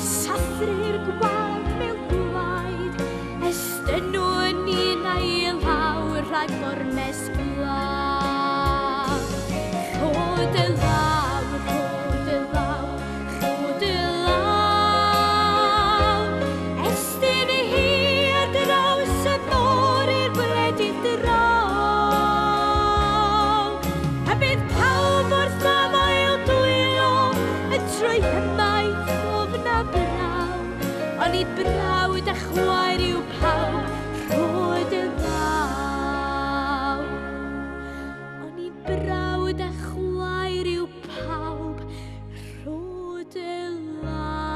sathru'r gwal mewn gwaed, estyn nhw'n un a'i lawr rhag mornes glaw. Rhod y law, rhod y law, rhod y law. Estyn hi ar draws y môr i'r gwledydd draw. A bydd pawb wrth ddamael dwylo yn troi hymaith ofn a braw. Ond nid brawd a chwaer yw pawb, rhod y law. Ond nid brawd a chwaer yw pawb, rhod y law.